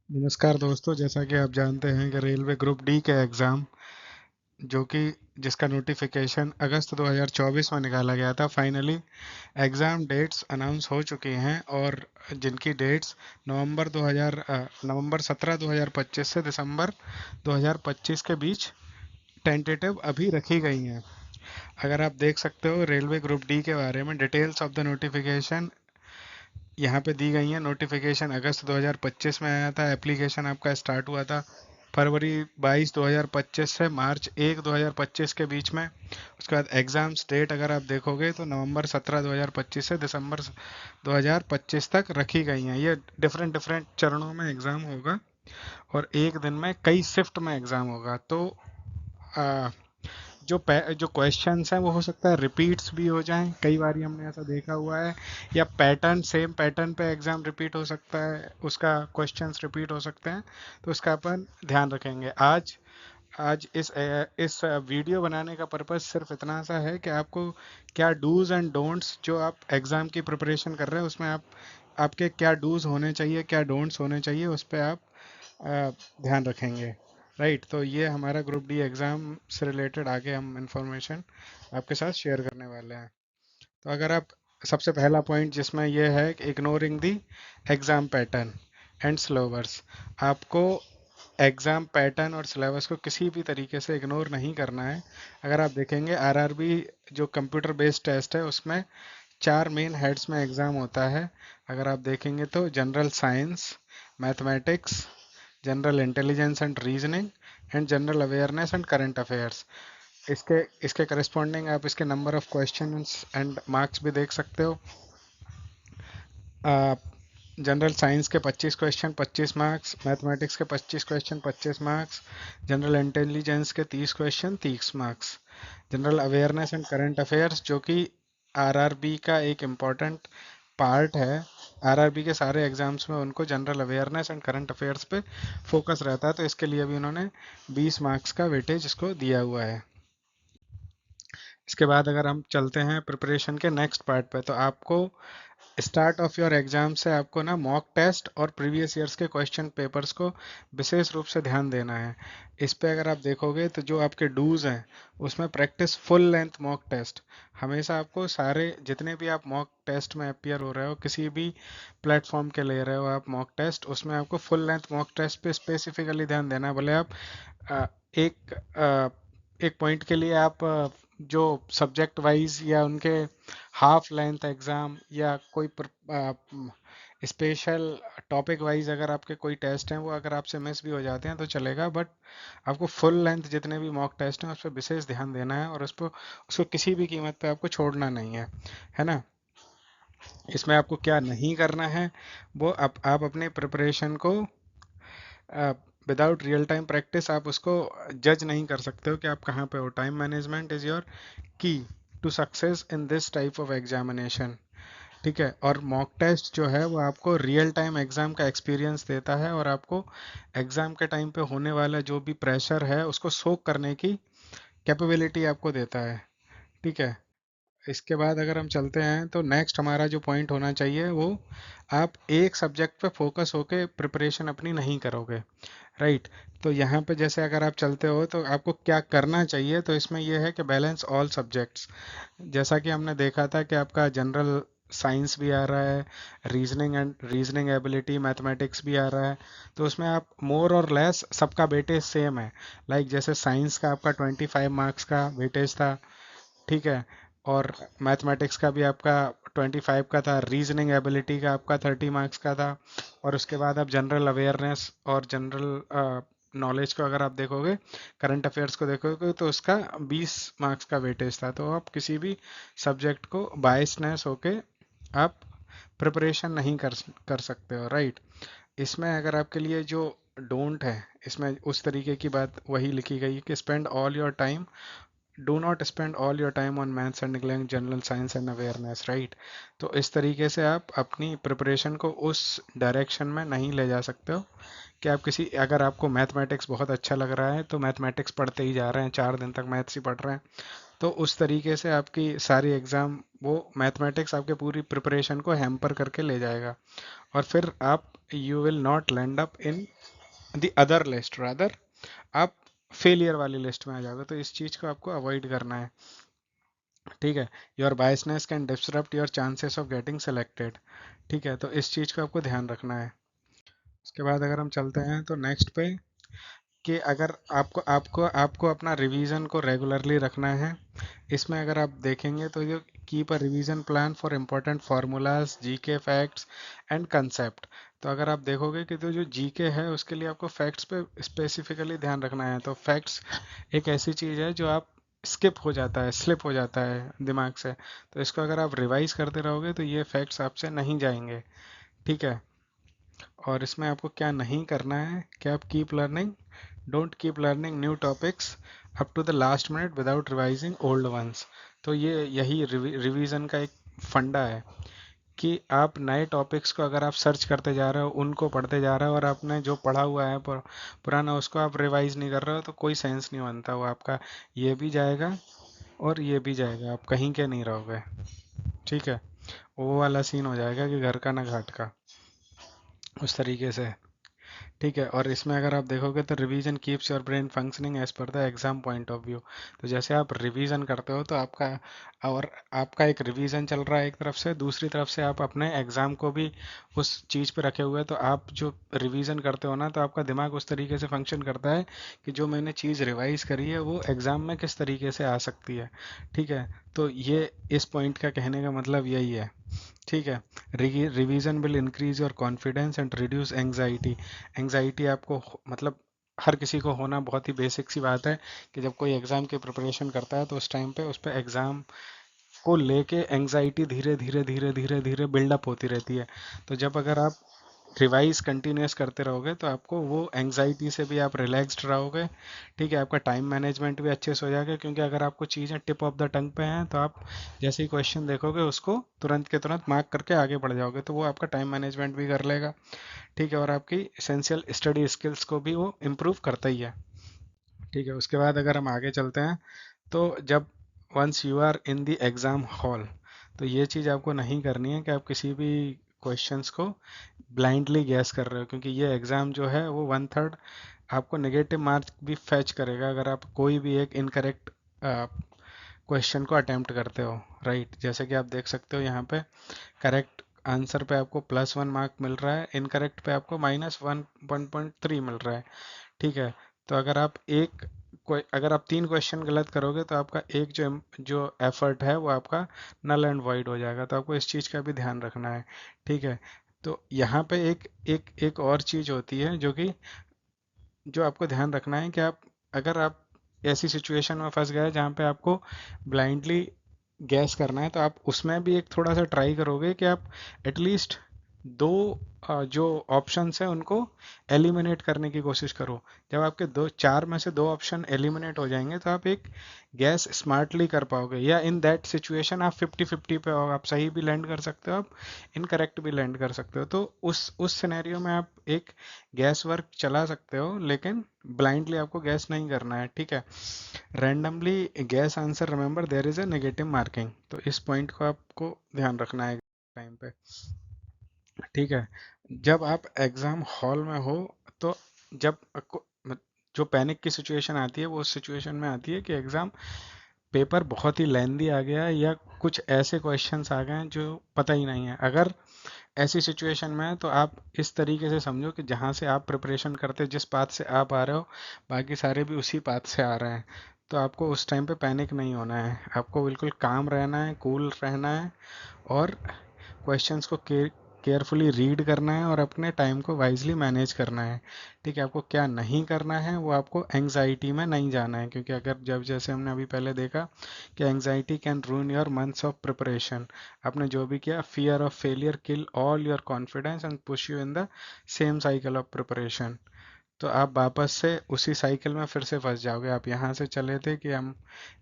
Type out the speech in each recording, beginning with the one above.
नमस्कार दोस्तों, जैसा कि आप जानते हैं कि रेलवे ग्रुप डी के एग्ज़ाम जो कि जिसका नोटिफिकेशन अगस्त 2024 में निकाला गया था, फाइनली एग्ज़ाम डेट्स अनाउंस हो चुकी हैं। और जिनकी डेट्स नवंबर 17 2025 से दिसंबर 2025 के बीच टेंटेटिव अभी रखी गई हैं। अगर आप देख सकते हो रेलवे ग्रुप डी के बारे में डिटेल्स ऑफ द नोटिफिकेशन यहाँ पे दी गई है। नोटिफिकेशन अगस्त 2025 में आया था। एप्लीकेशन आपका स्टार्ट हुआ था फरवरी 22 2025 से मार्च 1 2025 के बीच में। उसके बाद एग्ज़ाम्स डेट अगर आप देखोगे तो नवंबर 17 2025 से दिसंबर 2025 तक रखी गई हैं। ये डिफरेंट डिफरेंट चरणों में एग्ज़ाम होगा और एक दिन में कई शिफ्ट में एग्ज़ाम होगा। तो आ, जो क्वेश्चंस हैं वो हो सकता है रिपीट्स भी हो जाएं, कई बार हमने ऐसा देखा हुआ है। या सेम पैटर्न पे एग्जाम रिपीट हो सकता है, उसका क्वेश्चंस रिपीट हो सकते हैं। तो उसका अपन ध्यान रखेंगे। आज आज इस वीडियो बनाने का पर्पस सिर्फ इतना सा है कि आपको क्या डूज एंड डोंट्स, जो आप एग्ज़ाम की प्रिपरेशन कर रहे हैं उसमें आपके क्या डूज होने चाहिए, क्या डोंट्स होने चाहिए, उस पर आप ध्यान रखेंगे। राइट, तो ये हमारा ग्रुप डी एग्ज़ाम से रिलेटेड आगे हम इंफॉर्मेशन आपके साथ शेयर करने वाले हैं। तो अगर आप सबसे पहला पॉइंट जिसमें ये है कि ignoring the exam pattern and syllabus. आपको एग्ज़ाम पैटर्न और सिलेबस को किसी भी तरीके से इग्नोर नहीं करना है। अगर आप देखेंगे आरआरबी जो कंप्यूटर बेस्ड टेस्ट है उसमें चार मेन हेड्स में एग्ज़ाम होता है। अगर आप देखेंगे तो general science, mathematics, general intelligence and reasoning and general awareness and current affairs. इसके इसके करस्पॉन्डिंग आप इसके number of questions and marks भी देख सकते हो। जनरल साइंस के 25 क्वेश्चन 25 मार्क्स, मैथमेटिक्स के 25 क्वेश्चन 25 मार्क्स, जनरल इंटेलिजेंस के 30 question 30 marks, general awareness and current affairs जो कि आरआरबी का एक इम्पॉर्टेंट पार्ट है। आरआरबी के सारे एग्जाम्स में उनको general awareness and current affairs पे फोकस रहता है, तो इसके लिए भी उन्होंने 20 मार्क्स का वेटेज इसको दिया हुआ है। इसके बाद अगर हम चलते हैं प्रिपरेशन के नेक्स्ट पार्ट पे, तो आपको स्टार्ट ऑफ योर एग्जाम से आपको ना मॉक टेस्ट और प्रीवियस ईयर्स के क्वेश्चन पेपर्स को विशेष रूप से ध्यान देना है। इस पे अगर आप देखोगे तो जो आपके डूज हैं उसमें practice full length mock test. हमेशा आपको सारे जितने भी आप मॉक टेस्ट में अपियर हो रहे हो, किसी भी प्लेटफॉर्म के ले रहे हो आप मॉक टेस्ट, उसमें आपको फुल लेंथ मॉक टेस्ट पे स्पेसिफिकली ध्यान देना है। भले आप अ, एक एक पॉइंट के लिए आप जो सब्जेक्ट वाइज या उनके हाफ लेंथ एग्जाम या कोई स्पेशल टॉपिक वाइज अगर आपके कोई टेस्ट हैं वो अगर आपसे मिस भी हो जाते हैं तो चलेगा, बट आपको फुल लेंथ जितने भी मॉक टेस्ट हैं उस पर विशेष ध्यान देना है और उसको किसी भी कीमत पे आपको छोड़ना नहीं है ना। इसमें आपको क्या नहीं करना है, वो आप अपने प्रिपरेशन को विदाउट रियल टाइम प्रैक्टिस आप उसको जज नहीं कर सकते हो कि आप कहाँ पे हो। Time management is your key to success in this type of examination. ठीक है, और मॉक टेस्ट जो है वो आपको रियल टाइम एग्जाम का एक्सपीरियंस देता है और आपको एग्जाम के टाइम पे होने वाला जो भी प्रेशर है उसको सोक करने की कैपेबिलिटी आपको देता है। ठीक है, इसके बाद अगर हम चलते हैं तो नेक्स्ट हमारा जो पॉइंट होना चाहिए वो, आप एक सब्जेक्ट पे फोकस होके प्रिपरेशन अपनी नहीं करोगे। राइट, तो यहाँ पे जैसे अगर आप चलते हो तो आपको क्या करना चाहिए, तो इसमें यह है कि बैलेंस ऑल सब्जेक्ट्स। जैसा कि हमने देखा था कि आपका जनरल साइंस भी आ रहा है, रीजनिंग एबिलिटी मैथमेटिक्स भी आ रहा है, तो उसमें आप मोर और लेस सबका वेटेज सेम है। लाइक जैसे साइंस का आपका 25 मार्क्स का वेटेज था, ठीक है, और मैथमेटिक्स का भी आपका 25 का था, रीजनिंग एबिलिटी का आपका 30 मार्क्स का था, और उसके बाद आप जनरल अवेयरनेस और जनरल नॉलेज को अगर आप देखोगे, करंट अफेयर्स को देखोगे तो उसका 20 मार्क्स का वेटेज था। तो आप किसी भी सब्जेक्ट को बायसनेस होके आप प्रिपरेशन नहीं कर सकते हो। राइट, इसमें अगर आपके लिए जो डोंट है, इसमें उस तरीके की बात वही लिखी गई है कि spend all your time, do not spend all your time on maths and neglect general science and awareness. Right, तो इस तरीके से आप अपनी प्रिपरेशन को उस डायरेक्शन में नहीं ले जा सकते हो कि आप किसी, अगर आपको मैथमेटिक्स बहुत अच्छा लग रहा है तो मैथमेटिक्स पढ़ते ही जा रहे हैं, 4 दिन तक मैथ्स ही पढ़ रहे हैं, तो उस तरीके से आपकी सारी एग्ज़ाम वो मैथमेटिक्स आपके पूरी प्रिपरेशन को हैम्पर करके ले जाएगा, और फिर आप you will not land up in the other list, rather आप फेलियर वाली लिस्ट में आ जाओगे। तो इस चीज़ को आपको अवॉइड करना है, ठीक है। Your biasness can disrupt your chances of getting selected, ठीक है। तो इस चीज़ को आपको ध्यान रखना है। उसके बाद अगर हम चलते हैं तो नेक्स्ट पे, कि अगर आपको आपको आपको अपना रिवीजन को रेगुलरली रखना है। इसमें अगर आप देखेंगे तो ये keep a revision plan for important formulas, GK facts and concept. तो अगर आप देखोगे कि तो जो जीके है उसके लिए आपको फैक्ट्स पे स्पेसिफिकली ध्यान रखना है। तो फैक्ट्स एक ऐसी चीज़ है जो आप स्किप हो जाता है, स्लिप हो जाता है दिमाग से। तो इसको अगर आप रिवाइज करते रहोगे तो ये फैक्ट्स आपसे नहीं जाएंगे, ठीक है। और इसमें आपको क्या नहीं करना है कि आप keep learning, don't keep learning new topics up to the last minute without revising old ones. तो ये यही रिवीजन का एक फंडा है, कि आप नए टॉपिक्स को अगर आप सर्च करते जा रहे हो, उनको पढ़ते जा रहे हो, और आपने जो पढ़ा हुआ है पुराना उसको आप रिवाइज नहीं कर रहे हो, तो कोई सेंस नहीं बनता। वो आपका ये भी जाएगा और ये भी जाएगा, आप कहीं के नहीं रहोगे, ठीक है। वो वाला सीन हो जाएगा कि घर का ना घाट का, उस तरीके से, ठीक है। और इसमें अगर आप देखोगे तो revision keeps your brain functioning as per the exam point of view. तो जैसे आप रिवीजन करते हो तो आपका, और आपका एक रिवीजन चल रहा है एक तरफ से, दूसरी तरफ से आप अपने एग्जाम को भी उस चीज़ पे रखे हुए हैं। तो आप जो रिवीजन करते हो ना, तो आपका दिमाग उस तरीके से फंक्शन करता है कि जो मैंने चीज़ रिवाइज करी है वो एग्जाम में किस तरीके से आ सकती है, ठीक है। तो ये इस पॉइंट का कहने का मतलब यही है, ठीक है। Revision will increase your confidence and reduce anxiety. Anxiety आपको मतलब हर किसी को होना बहुत ही बेसिक सी बात है, कि जब कोई एग्ज़ाम की प्रिपरेशन करता है तो उस टाइम पे उस पर एग्ज़ाम को लेके एंग्जाइटी धीरे धीरे धीरे धीरे धीरे बिल्डअप होती रहती है। तो जब अगर आप रिवाइज कंटिन्यूस करते रहोगे तो आपको वो एंग्जाइटी से भी आप रिलैक्स्ड रहोगे, ठीक है। आपका टाइम मैनेजमेंट भी अच्छे से हो जाएगा, क्योंकि अगर आपको चीज़ें टिप ऑफ द टंग पे हैं तो आप जैसे ही क्वेश्चन देखोगे उसको तुरंत के तुरंत मार्क करके आगे बढ़ जाओगे, तो वो आपका टाइम मैनेजमेंट भी कर लेगा, ठीक है। और आपकी एसेंशियल स्टडी स्किल्स को भी वो इम्प्रूव करता ही है, ठीक है। उसके बाद अगर हम आगे चलते हैं तो जब once you are in the exam hall, तो ये चीज़ आपको नहीं करनी है कि आप किसी भी क्वेश्चंस को ब्लाइंडली गैस कर रहे हो, क्योंकि ये एग्ज़ाम जो है वो 1/3 आपको नेगेटिव मार्क्स भी फैच करेगा अगर आप कोई भी एक इनकरेक्ट क्वेश्चन को अटेम्प्ट करते हो, राइट। जैसे कि आप देख सकते हो यहाँ पे करेक्ट आंसर पे आपको +1 मार्क मिल रहा है, इनकरेक्ट पे आपको -1.3 मिल रहा है, ठीक है। तो अगर आप अगर आप 3 क्वेश्चन गलत करोगे तो आपका एक जो एफर्ट है वो आपका नल एंड वाइड हो जाएगा। तो आपको इस चीज़ का भी ध्यान रखना है, ठीक है। तो यहाँ पे एक एक एक और चीज़ होती है जो आपको ध्यान रखना है, कि अगर आप ऐसी सिचुएशन में फंस गए जहाँ पे आपको ब्लाइंडली गैस करना है, तो आप उसमें भी एक थोड़ा सा ट्राई करोगे कि आप एटलीस्ट दो जो ऑप्शंस हैं उनको एलिमिनेट करने की कोशिश करो। जब आपके दो चार में से दो ऑप्शन एलिमिनेट हो जाएंगे तो आप एक गैस स्मार्टली कर पाओगे, या इन दैट सिचुएशन आप 50-50 पे हो, आप सही भी लैंड कर सकते हो, आप इनकरेक्ट भी लैंड कर सकते हो। तो उस सिनेरियो में आप एक गैस वर्क चला सकते हो, लेकिन ब्लाइंडली आपको गैस नहीं करना है, ठीक है। Randomly guess answer, remember there is a negative marking. तो इस पॉइंट को आपको ध्यान रखना है टाइम पे, ठीक है। जब आप एग्जाम हॉल में हो तो जब जो पैनिक की सिचुएशन आती है वो उस सिचुएशन में आती है कि एग्जाम पेपर बहुत ही लेंदी आ गया है, या कुछ ऐसे क्वेश्चंस आ गए हैं जो पता ही नहीं है। अगर ऐसी सिचुएशन में है तो आप इस तरीके से समझो कि जहाँ से आप प्रिपरेशन करते, जिस पाथ से आप आ रहे हो, बाकी सारे भी उसी पाथ से आ रहे हैं। तो आपको उस टाइम पे पैनिक नहीं होना है, आपको बिल्कुल काम रहना है, कूल रहना है, और क्वेश्चंस को केयरफुली रीड करना है और अपने टाइम को वाइजली मैनेज करना है, ठीक है। आपको क्या नहीं करना है, वो आपको एंग्जाइटी में नहीं जाना है, क्योंकि अगर जब जैसे हमने अभी पहले देखा कि anxiety can रूइन your months of preparation. आपने जो भी किया, fear of failure kill all your confidence and push you in the same cycle of preparation. तो आप वापस से उसी साइकिल में फिर से फंस जाओगे। आप यहाँ से चले थे कि हम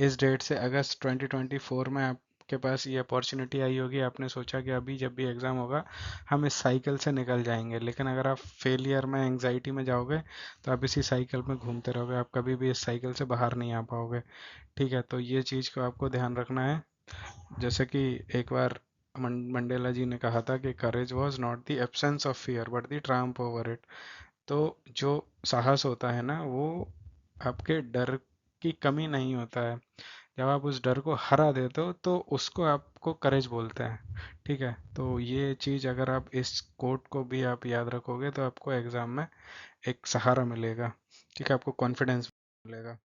इस डेट से अगस्त 2024 में आप आपके पास ये अपॉर्चुनिटी आई होगी, आपने सोचा कि अभी जब भी एग्ज़ाम होगा हम इस साइकिल से निकल जाएंगे, लेकिन अगर आप फेलियर में एंग्जाइटी में जाओगे तो आप इसी साइकिल में घूमते रहोगे, आप कभी भी इस साइकिल से बाहर नहीं आ पाओगे। ठीक है, तो ये चीज़ को आपको ध्यान रखना है। जैसे कि एक बार मंडेला जी ने कहा था कि courage was not the absence of fear but the triumph over it. तो जो साहस होता है ना, वो आपके डर की कमी नहीं होता है। जब आप उस डर को हरा देते हो तो उसको आपको करेज बोलते हैं। ठीक है, तो ये चीज़ अगर आप इस कोट को भी आप याद रखोगे तो आपको एग्ज़ाम में एक सहारा मिलेगा। ठीक है, आपको कॉन्फिडेंस मिलेगा।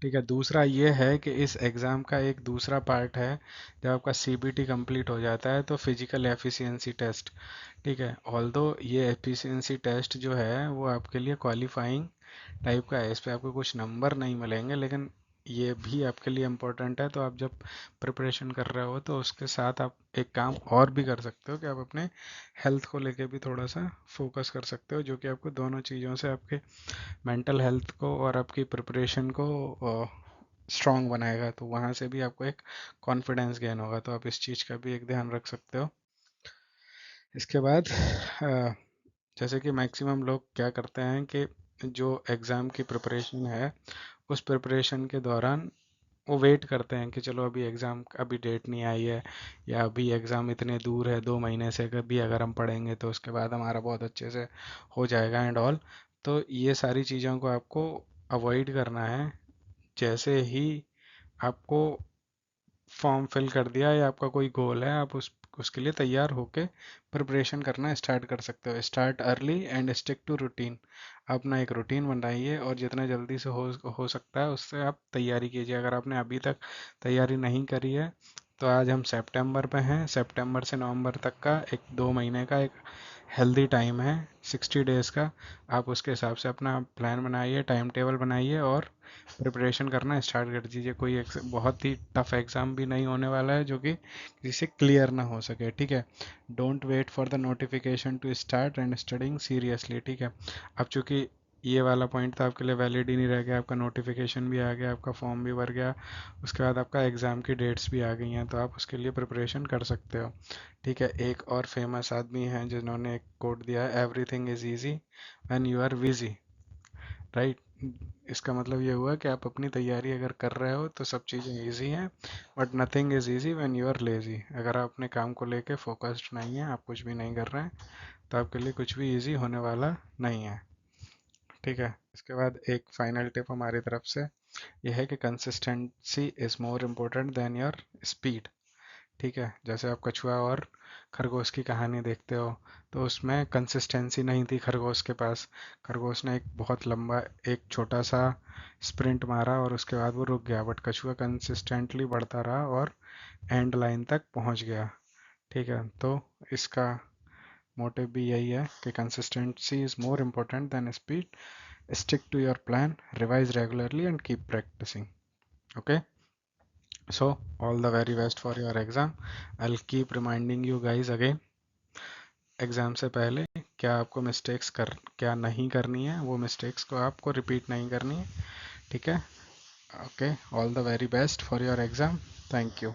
ठीक है, दूसरा ये है कि इस एग्ज़ाम का एक दूसरा पार्ट है, जब आपका सीबीटी कंप्लीट हो जाता है तो फिजिकल एफिशिएंसी टेस्ट। ठीक है, ऑल्दो ये एफिशिएंसी टेस्ट जो है वो आपके लिए क्वालिफाइंग टाइप का है, इस पे आपको कुछ नंबर नहीं मिलेंगे, लेकिन ये भी आपके लिए इम्पोर्टेंट है। तो आप जब प्रिपरेशन कर रहे हो तो उसके साथ आप एक काम और भी कर सकते हो कि आप अपने हेल्थ को लेके भी थोड़ा सा फोकस कर सकते हो, जो कि आपको दोनों चीज़ों से आपके मेंटल हेल्थ को और आपकी प्रिपरेशन को स्ट्रांग बनाएगा, तो वहाँ से भी आपको एक कॉन्फिडेंस गेन होगा, तो आप इस चीज़ का भी एक ध्यान रख सकते हो। इसके बाद जैसे कि मैक्सिमम लोग क्या करते हैं कि जो एग्ज़ाम की प्रिपरेशन है उस प्रिपरेशन के दौरान वो वेट करते हैं कि चलो अभी एग्ज़ाम अभी डेट नहीं आई है, या अभी एग्ज़ाम इतने दूर है 2 महीने से, कभी अगर हम पढ़ेंगे तो उसके बाद हमारा बहुत अच्छे से हो जाएगा एंड ऑल। तो ये सारी चीज़ों को आपको अवॉइड करना है। जैसे ही आपको फॉर्म फिल कर दिया या आपका कोई गोल है, आप उसके लिए तैयार होके प्रिपरेशन करना स्टार्ट कर सकते हो। Start early and stick to routine. अपना एक रूटीन बनाइए और जितना जल्दी से हो सकता है उससे आप तैयारी कीजिए। अगर आपने अभी तक तैयारी नहीं करी है तो आज हम सितंबर पे हैं, सितंबर से नवंबर तक का एक 2 महीने का एक हेल्दी टाइम है, 60 डेज़ का। आप उसके हिसाब से अपना प्लान बनाइए, टाइम टेबल बनाइए और प्रिपरेशन करना स्टार्ट कर दीजिए। कोई बहुत ही टफ एग्ज़ाम भी नहीं होने वाला है जो कि जिससे क्लियर ना हो सके। ठीक है, don't wait for the notification to start and studying seriously. ठीक है, अब चूंकि ये वाला पॉइंट तो आपके लिए वैलिड ही नहीं रह गया, आपका नोटिफिकेशन भी आ गया, आपका फॉर्म भी भर गया, उसके बाद आपका एग्ज़ाम की डेट्स भी आ गई हैं, तो आप उसके लिए प्रिपरेशन कर सकते हो। ठीक है, एक और फेमस आदमी हैं जिन्होंने एक कोट दिया है, everything is easy when you are busy. Right, इसका मतलब ये हुआ कि आप अपनी तैयारी अगर कर रहे हो तो सब चीज़ें इजी हैं, but nothing is easy when you are lazy. अगर आप अपने काम को लेके फोकस्ड नहीं है, आप कुछ भी नहीं कर रहे हैं, तो आपके लिए कुछ भी इजी होने वाला नहीं है। ठीक है, इसके बाद एक फाइनल टिप हमारी तरफ से यह है कि consistency is more important then your speed. ठीक है, जैसे आप कछुआ और खरगोश की कहानी देखते हो, तो उसमें कंसिस्टेंसी नहीं थी खरगोश के पास। खरगोश ने एक बहुत लंबा एक छोटा सा स्प्रिंट मारा और उसके बाद वो रुक गया, बट कछुआ कंसिस्टेंटली बढ़ता रहा और एंड लाइन तक पहुंच गया। ठीक है, तो इसका मोटिव भी यही है कि consistency is more important than speed. Stick to your plan, revise regularly and keep practicing. Okay, so all the very best for your exam. I'll keep reminding you guys again exam से पहले क्या आपको mistakes क्या नहीं करनी है, वो mistakes को आपको रिपीट नहीं करनी है। ठीक है, okay, all the very best for your exam. Thank you.